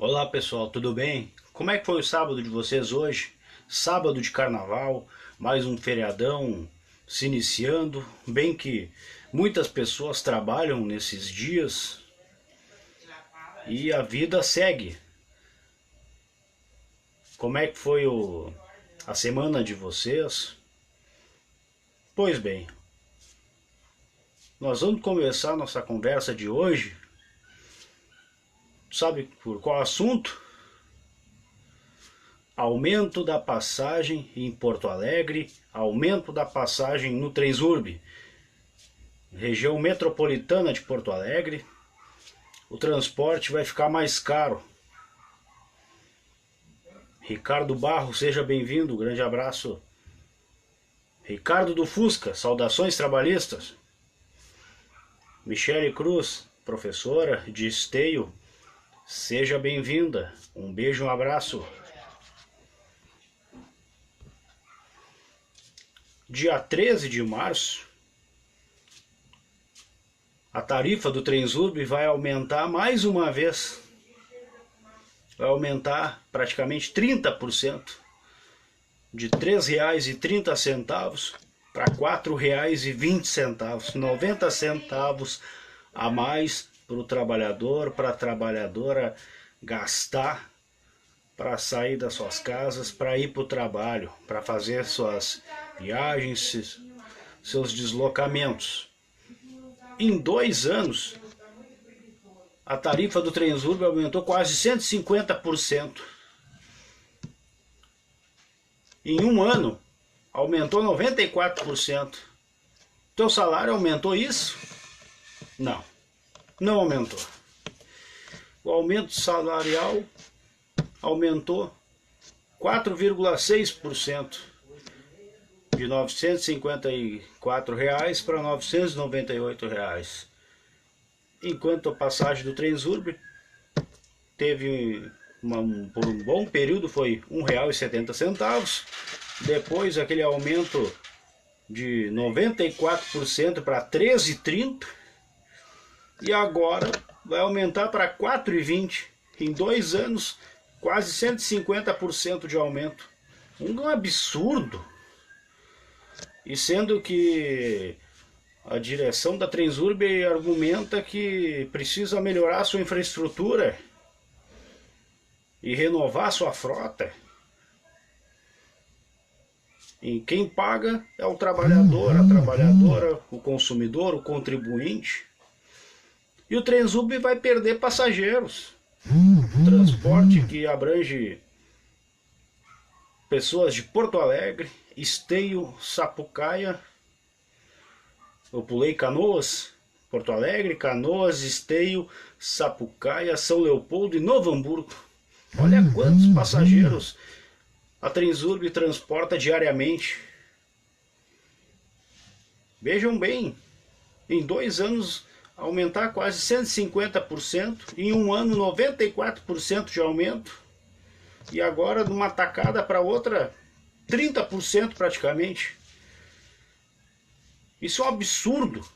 Olá pessoal, tudo bem? Como é que foi o sábado de vocês hoje? Sábado de carnaval, mais um feriadão se iniciando. Bem que muitas pessoas trabalham nesses dias e a vida segue. Como é que foi a semana de vocês? Pois bem, nós vamos começar nossa conversa de hoje. Sabe por qual assunto? Aumento da passagem em Porto Alegre, aumento da passagem no Transurb, região metropolitana de Porto Alegre. O transporte vai ficar mais caro. Ricardo Barro, seja bem-vindo, grande abraço. Ricardo do Fusca, saudações trabalhistas. Michele Cruz, professora de Esteio, seja bem-vinda. Um beijo, um abraço. Dia 13 de março, a tarifa do Transurb vai aumentar mais uma vez. Vai aumentar praticamente 30%, de R$ 3,30 para R$ 4,20, 90 centavos a mais para o trabalhador, para a trabalhadora gastar para sair das suas casas, para ir para o trabalho, para fazer suas viagens, seus deslocamentos. Em 2 anos, a tarifa do Transurb aumentou quase 150%. Em um ano, aumentou 94%. Teu salário aumentou isso? Não, não aumentou. O aumento salarial aumentou 4,6%, de R$ 954 para R$ 998. Enquanto a passagem do Transurb teve por um bom período foi R$ 1,70. Depois aquele aumento de 94% para R$ 13,30. E agora vai aumentar para R$ 4,20. Em 2 anos, quase 150% de aumento. Um absurdo. E sendo que a direção da Transurb argumenta que precisa melhorar sua infraestrutura e renovar sua frota. E quem paga é o trabalhador, a trabalhadora, o consumidor, o contribuinte. E o Transurb vai perder passageiros. O transporte que abrange pessoas de Porto Alegre, Esteio, Sapucaia. Eu pulei Canoas, Porto Alegre, Canoas, Esteio, Sapucaia, São Leopoldo e Novo Hamburgo. Olha quantos passageiros a Transurb transporta diariamente. Vejam bem, em 2 anos aumentar quase 150%, em um ano 94% de aumento, e agora de uma tacada para outra 30% praticamente. Isso é um absurdo.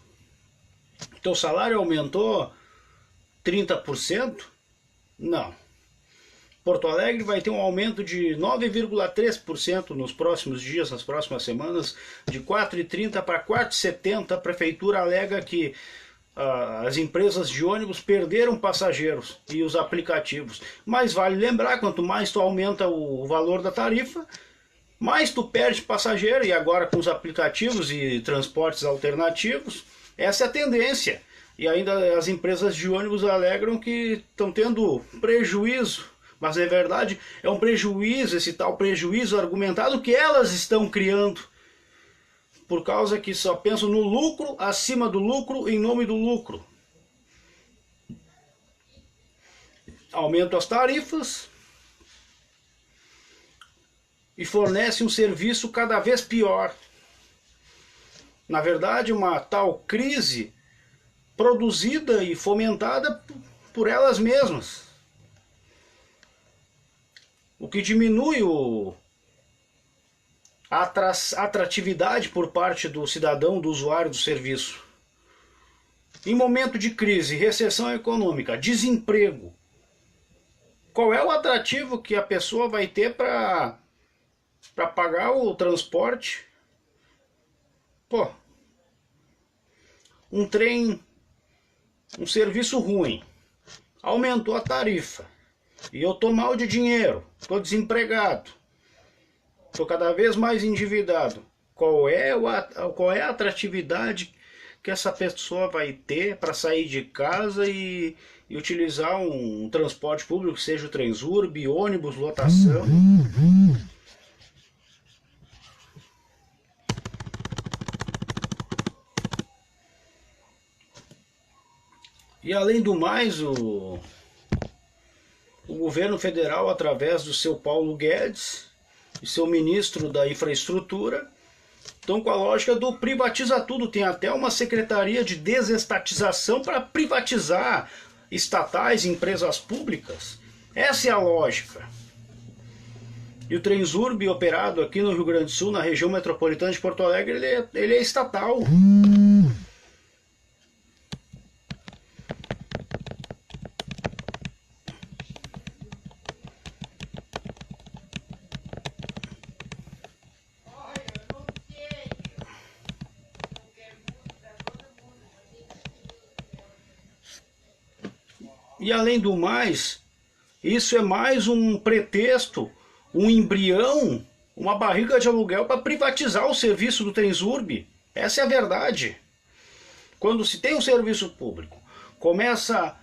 Teu salário aumentou 30%? Não. Porto Alegre vai ter um aumento de 9,3% nos próximos dias, nas próximas semanas, de 4,30 para 4,70. A prefeitura alega que as empresas de ônibus perderam passageiros e os aplicativos. Mas vale lembrar, quanto mais tu aumenta o valor da tarifa, mais tu perde passageiro. E agora com os aplicativos e transportes alternativos, essa é a tendência. E ainda as empresas de ônibus alegam que estão tendo prejuízo. Mas é verdade, é um prejuízo, esse tal prejuízo argumentado que elas estão criando. Por causa que só pensam no lucro, acima do lucro, em nome do lucro. Aumentam as tarifas e fornecem um serviço cada vez pior. Na verdade, uma tal crise produzida e fomentada por elas mesmas. O que diminui a atratividade por parte do cidadão, do usuário do serviço. Em momento de crise, recessão econômica, desemprego, qual é o atrativo que a pessoa vai ter para pagar o transporte? Pô, um trem, um serviço ruim, aumentou a tarifa, e eu tô mal de dinheiro, tô desempregado, tô cada vez mais endividado. Qual é a atratividade que essa pessoa vai ter para sair de casa e utilizar um transporte público, seja o Transurb, ônibus, lotação? E além do mais, o governo federal, através do seu Paulo Guedes e seu ministro da Infraestrutura, estão com a lógica do privatiza tudo. Tem até uma secretaria de desestatização para privatizar estatais e empresas públicas. Essa é a lógica. E o Transurb, operado aqui no Rio Grande do Sul, na região metropolitana de Porto Alegre, ele é estatal. E além do mais, isso é mais um pretexto, um embrião, uma barriga de aluguel para privatizar o serviço do Transurb. Essa é a verdade. Quando se tem um serviço público, começa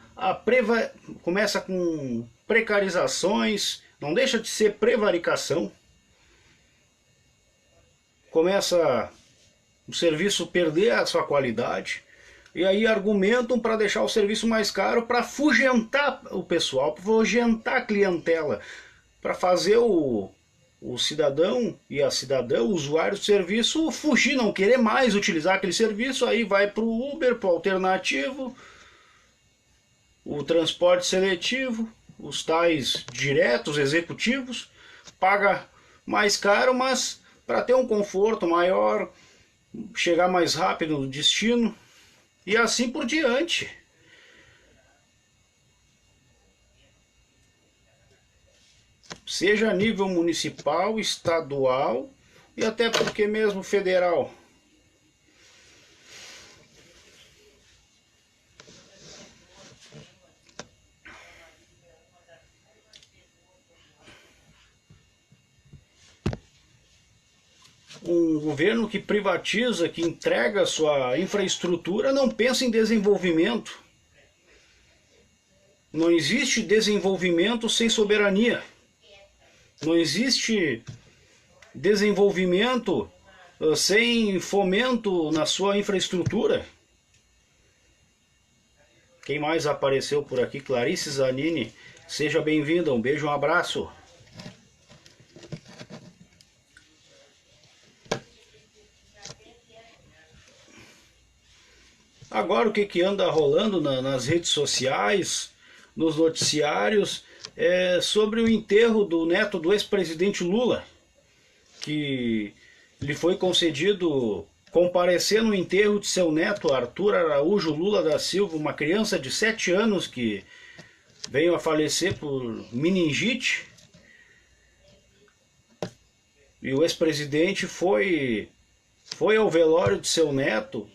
com precarizações, não deixa de ser prevaricação. Começa o serviço perder a sua qualidade. E aí argumentam para deixar o serviço mais caro, para afugentar o pessoal, para afugentar a clientela, para fazer o cidadão e a cidadã, o usuário do serviço, fugir, não querer mais utilizar aquele serviço. Aí vai para o Uber, para o alternativo, o transporte seletivo, os tais diretos, executivos, paga mais caro, mas para ter um conforto maior, chegar mais rápido no destino. E assim por diante. Seja a nível municipal, estadual e até porque mesmo federal. Um governo que privatiza, que entrega sua infraestrutura, não pensa em desenvolvimento. Não existe desenvolvimento sem soberania. Não existe desenvolvimento sem fomento na sua infraestrutura. Quem mais apareceu por aqui? Clarice Zanini. Seja bem-vinda, um beijo, um abraço. Agora o que anda rolando nas redes sociais, nos noticiários, é sobre o enterro do neto do ex-presidente Lula, que lhe foi concedido comparecer no enterro de seu neto Arthur Araújo Lula da Silva, uma criança de 7 anos que veio a falecer por meningite. E o ex-presidente foi ao velório de seu neto,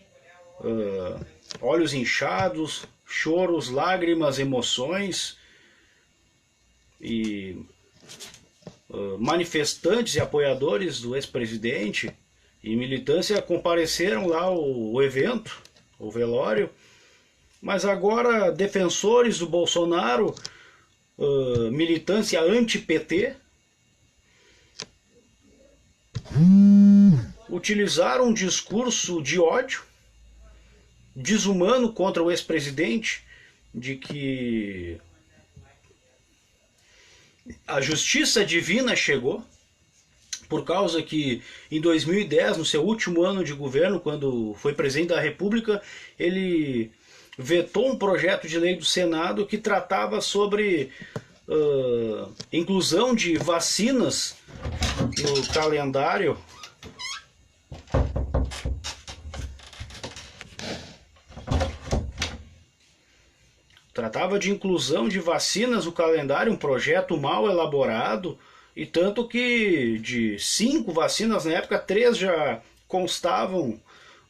olhos inchados, choros, lágrimas, emoções, e manifestantes e apoiadores do ex-presidente e militância compareceram lá ao evento, o velório. Mas agora defensores do Bolsonaro, militância anti-PT, utilizaram um discurso de ódio, desumano contra o ex-presidente, de que a justiça divina chegou, por causa que em 2010, no seu último ano de governo, quando foi presidente da República, ele vetou um projeto de lei do Senado que tratava sobre inclusão de vacinas no calendário tratava de inclusão de vacinas no calendário, um projeto mal elaborado, e tanto que de 5 vacinas na época, 3 já constavam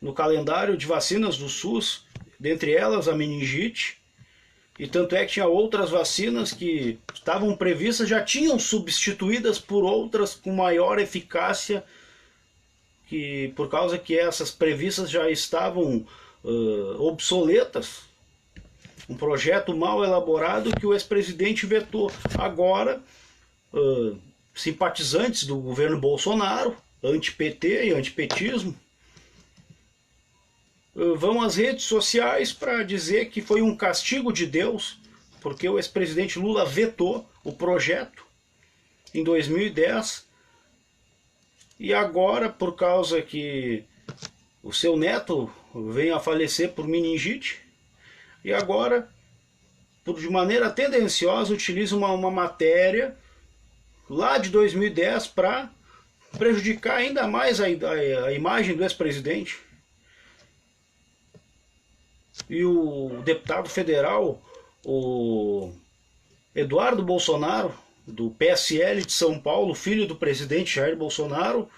no calendário de vacinas do SUS, dentre elas a meningite, e tanto é que tinha outras vacinas que estavam previstas, já tinham substituídas por outras com maior eficácia, que por causa que essas previstas já estavam obsoletas. Um projeto mal elaborado que o ex-presidente vetou. Agora, simpatizantes do governo Bolsonaro, anti-PT e antipetismo, vão às redes sociais para dizer que foi um castigo de Deus, porque o ex-presidente Lula vetou o projeto em 2010, e agora, por causa que o seu neto veio a falecer por meningite, e agora, de maneira tendenciosa, utiliza uma matéria lá de 2010 para prejudicar ainda mais a imagem do ex-presidente. E o deputado federal, o Eduardo Bolsonaro, do PSL de São Paulo, filho do presidente Jair Bolsonaro,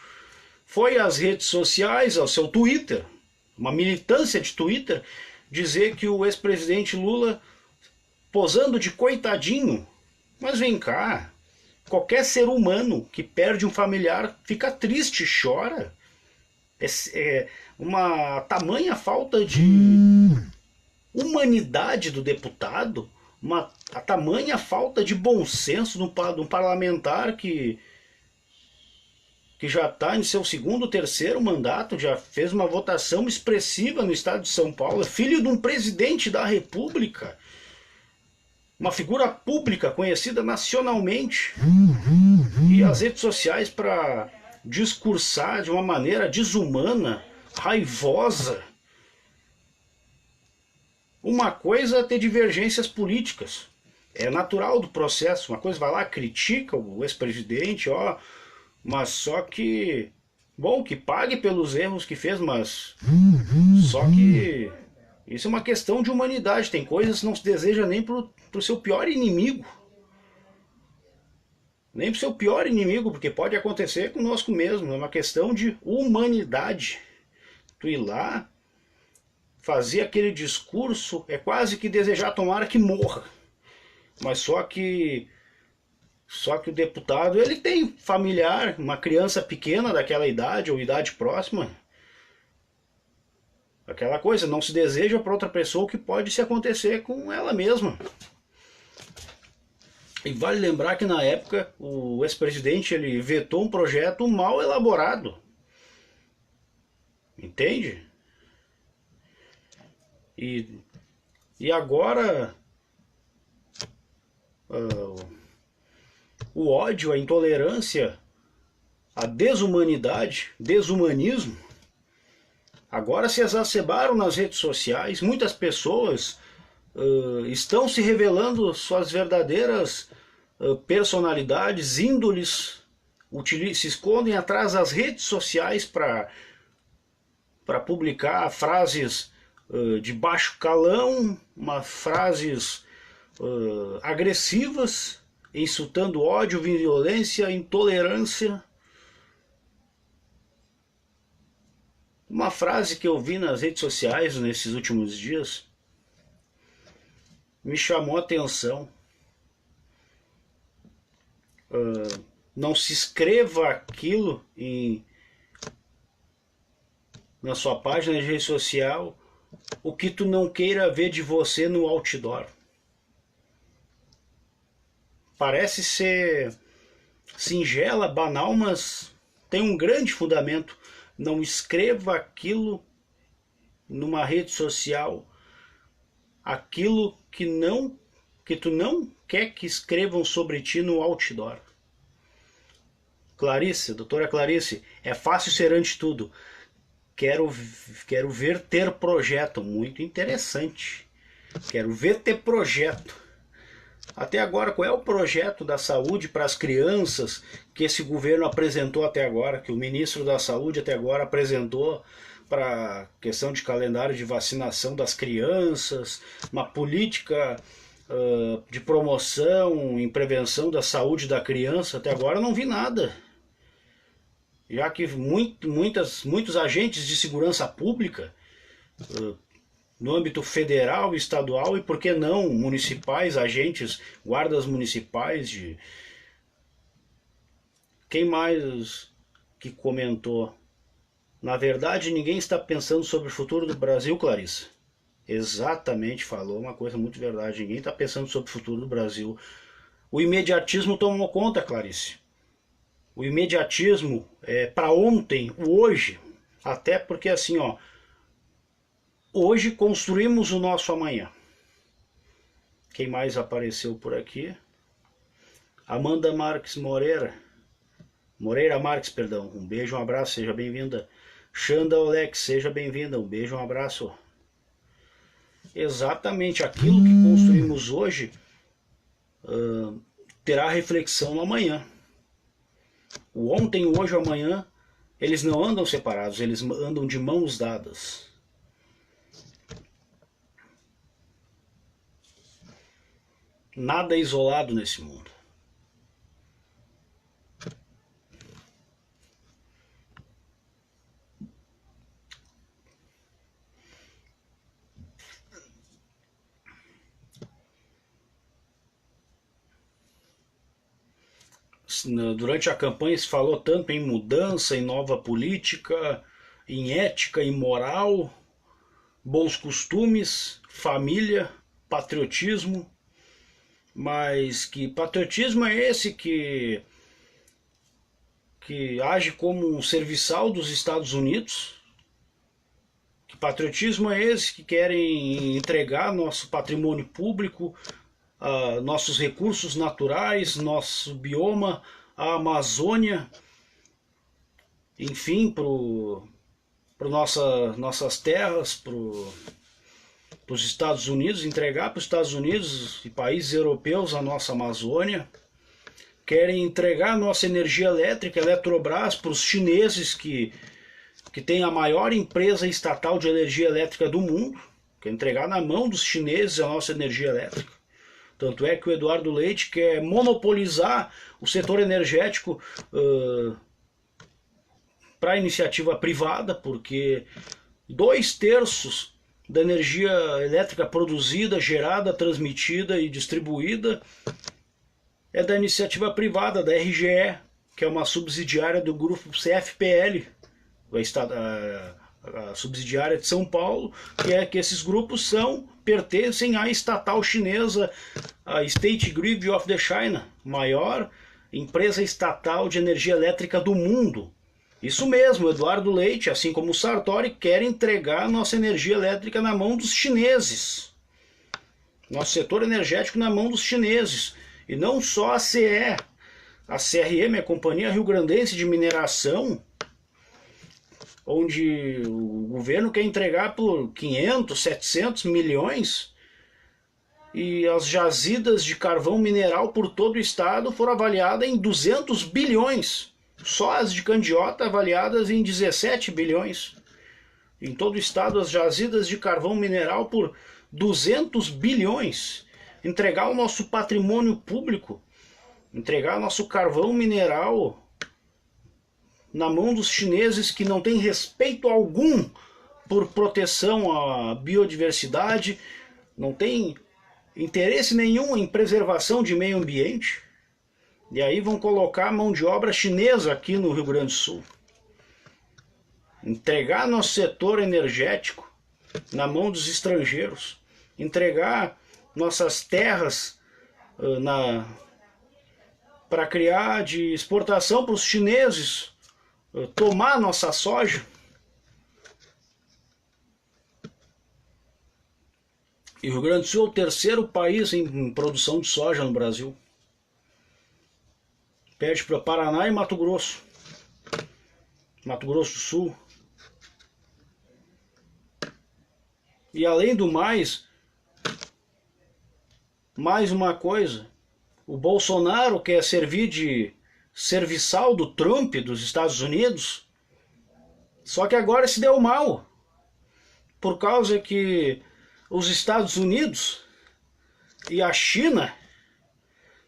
foi às redes sociais, ao seu Twitter, uma militância de Twitter, dizer que o ex-presidente Lula, posando de coitadinho. Mas vem cá, qualquer ser humano que perde um familiar fica triste, chora. É uma tamanha falta de humanidade do deputado, a tamanha falta de bom senso de um parlamentar que já está em seu segundo, terceiro mandato, já fez uma votação expressiva no estado de São Paulo, é filho de um presidente da República, uma figura pública conhecida nacionalmente, e as redes sociais para discursar de uma maneira desumana, raivosa. Uma coisa é ter divergências políticas, é natural do processo. Uma coisa vai lá, critica o ex-presidente, mas só que, bom, que pague pelos erros que fez, mas só que isso é uma questão de humanidade. Tem coisas que não se deseja nem pro seu pior inimigo. Nem pro seu pior inimigo, porque pode acontecer conosco mesmo. É uma questão de humanidade. Tu ir lá, fazer aquele discurso, é quase que desejar tomara que morra. Mas só que o deputado, ele tem familiar, uma criança pequena daquela idade ou idade próxima. Aquela coisa, não se deseja para outra pessoa o que pode se acontecer com ela mesma. E vale lembrar que na época o ex-presidente ele vetou um projeto mal elaborado. Entende? E agora o ódio, a intolerância, a desumanidade, desumanismo, agora se exacerbaram nas redes sociais. Muitas pessoas estão se revelando suas verdadeiras personalidades, índoles, se escondem atrás das redes sociais para publicar frases de baixo calão, frases agressivas, insultando ódio, violência, intolerância. Uma frase que eu vi nas redes sociais nesses últimos dias me chamou a atenção. Não se escreva aquilo na sua página de rede social o que tu não queira ver de você no outdoor. Parece ser singela, banal, mas tem um grande fundamento. Não escreva aquilo numa rede social, aquilo que tu não quer que escrevam sobre ti no outdoor. Clarice, doutora Clarice, é fácil ser ante tudo. Quero ver ter projeto, muito interessante. Quero ver ter projeto. Até agora, qual é o projeto da saúde para as crianças que esse governo apresentou até agora, que o ministro da Saúde até agora apresentou para a questão de calendário de vacinação das crianças, uma política de promoção em prevenção da saúde da criança. Até agora eu não vi nada. Já que muitos agentes de segurança pública, no âmbito federal, estadual e, por que não, municipais, agentes, guardas municipais de... Quem mais que comentou? Na verdade, ninguém está pensando sobre o futuro do Brasil, Clarissa. Exatamente, falou uma coisa muito verdade. Ninguém está pensando sobre o futuro do Brasil. O imediatismo tomou conta, Clarice. O imediatismo é para ontem, o hoje. Até porque assim, ó, hoje construímos o nosso amanhã. Quem mais apareceu por aqui? Amanda Marques Moreira Marques, perdão. Um beijo, um abraço, seja bem-vinda. Xanda Olex, seja bem-vinda. Um beijo, um abraço. Exatamente aquilo que construímos hoje terá reflexão no amanhã. O ontem, o hoje e o amanhã, eles não andam separados, eles andam de mãos dadas. Nada é isolado nesse mundo. Durante a campanha se falou tanto em mudança, em nova política, em ética e moral, bons costumes, família, patriotismo. Mas que patriotismo é esse que age como um serviçal dos Estados Unidos? Que patriotismo é esse que querem entregar nosso patrimônio público, nossos recursos naturais, nosso bioma, a Amazônia, enfim, para nossas terras, para os Estados Unidos, entregar para os Estados Unidos e países europeus a nossa Amazônia. Querem entregar a nossa energia elétrica, Eletrobras, para os chineses que tem a maior empresa estatal de energia elétrica do mundo. Quer entregar na mão dos chineses a nossa energia elétrica. Tanto é que o Eduardo Leite quer monopolizar o setor energético para a iniciativa privada, porque 2/3 da energia elétrica produzida, gerada, transmitida e distribuída é da iniciativa privada, da RGE, que é uma subsidiária do grupo CFPL, a subsidiária de São Paulo, que esses grupos pertencem à estatal chinesa, a State Grid of the China, maior empresa estatal de energia elétrica do mundo. Isso mesmo, Eduardo Leite, assim como o Sartori, quer entregar nossa energia elétrica na mão dos chineses. Nosso setor energético na mão dos chineses. E não só a CE, a CRM, a Companhia Rio Grandense de Mineração, onde o governo quer entregar por 500, 700 milhões, e as jazidas de carvão mineral por todo o estado foram avaliadas em 200 bilhões. Só as de Candiota avaliadas em 17 bilhões. Em todo o estado, as jazidas de carvão mineral por 200 bilhões. Entregar o nosso patrimônio público, entregar nosso carvão mineral na mão dos chineses que não têm respeito algum por proteção à biodiversidade, não tem interesse nenhum em preservação de meio ambiente. E aí vão colocar mão de obra chinesa aqui no Rio Grande do Sul. Entregar nosso setor energético na mão dos estrangeiros. Entregar nossas terras para criar de exportação para os chineses, tomar nossa soja. E o Rio Grande do Sul é o terceiro país em produção de soja no Brasil. Perde para Paraná e Mato Grosso. Mato Grosso do Sul. E além do mais uma coisa. O Bolsonaro quer servir de serviçal do Trump dos Estados Unidos. Só que agora se deu mal. Por causa que os Estados Unidos e a China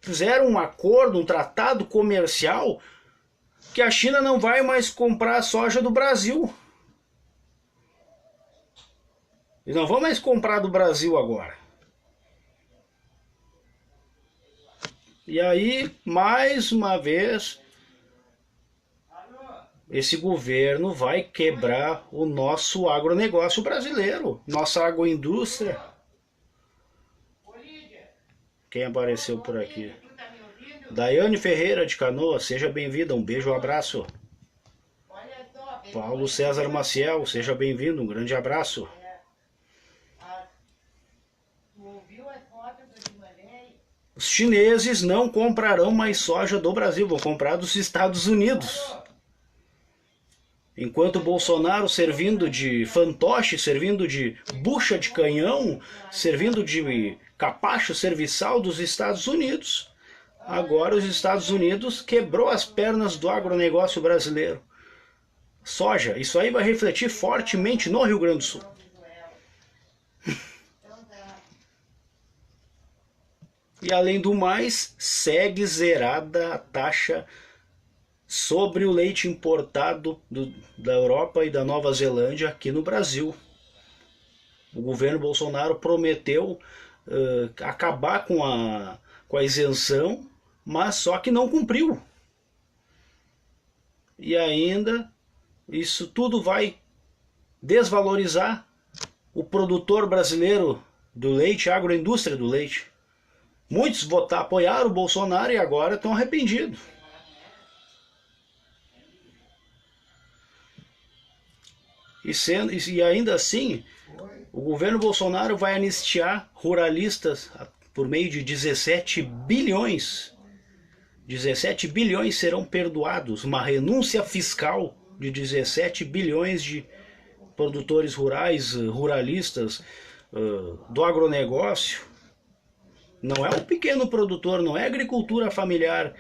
fizeram um acordo, um tratado comercial, que a China não vai mais comprar soja do Brasil. Eles não vão mais comprar do Brasil agora. E aí, mais uma vez, esse governo vai quebrar o nosso agronegócio brasileiro, nossa agroindústria. Quem apareceu por aqui? Daiane Ferreira de Canoas, seja bem-vinda, um beijo, um abraço. Paulo César Maciel, seja bem-vindo, um grande abraço. Os chineses não comprarão mais soja do Brasil, vão comprar dos Estados Unidos. Enquanto Bolsonaro servindo de fantoche, servindo de bucha de canhão, servindo de capacho serviçal dos Estados Unidos, agora os Estados Unidos quebrou as pernas do agronegócio brasileiro. Soja, isso aí vai refletir fortemente no Rio Grande do Sul. E além do mais, segue zerada a taxa sobre o leite importado da Europa e da Nova Zelândia aqui no Brasil. O governo Bolsonaro prometeu acabar com a isenção, mas só que não cumpriu. E ainda isso tudo vai desvalorizar o produtor brasileiro do leite, a agroindústria do leite. Muitos apoiaram o Bolsonaro e agora estão arrependidos. E ainda assim, o governo Bolsonaro vai anistiar ruralistas por meio de 17 bilhões. 17 bilhões serão perdoados. Uma renúncia fiscal de 17 bilhões de produtores rurais, ruralistas, do agronegócio. Não é o pequeno produtor, não é a agricultura familiar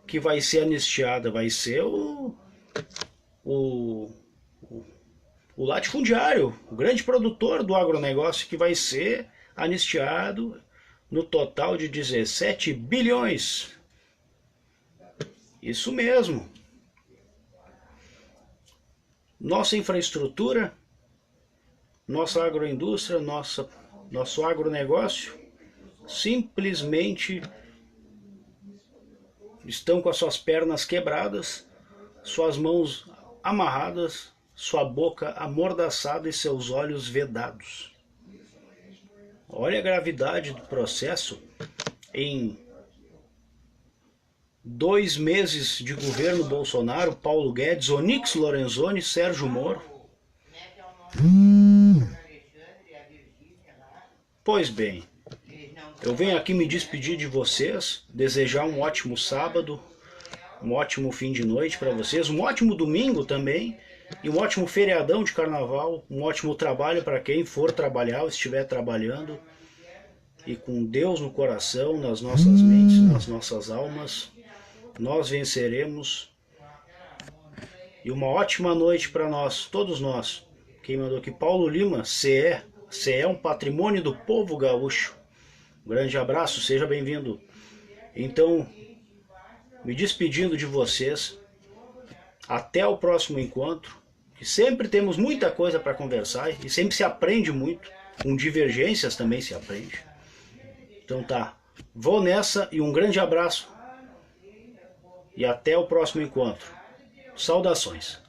que vai ser anistiada, vai ser o latifundiário, o grande produtor do agronegócio que vai ser anistiado no total de 17 bilhões. Isso mesmo. Nossa infraestrutura, nossa agroindústria, nosso agronegócio simplesmente estão com as suas pernas quebradas, suas mãos amarradas, sua boca amordaçada e seus olhos vedados. Olha a gravidade do processo. Em 2 meses de governo Bolsonaro, Paulo Guedes, Onyx Lorenzoni, Sérgio Moro. Pois bem, eu venho aqui me despedir de vocês, desejar um ótimo sábado, um ótimo fim de noite para vocês, um ótimo domingo também, e um ótimo feriadão de carnaval, um ótimo trabalho para quem for trabalhar ou estiver trabalhando, e com Deus no coração, nas nossas mentes, nas nossas almas, nós venceremos. E uma ótima noite para nós, todos nós. Quem mandou aqui? Paulo Lima, CE é um patrimônio do povo gaúcho. Um grande abraço, seja bem-vindo. Então, me despedindo de vocês, até o próximo encontro, que sempre temos muita coisa para conversar e sempre se aprende muito, com divergências também se aprende. Então tá, vou nessa e um grande abraço e até o próximo encontro. Saudações.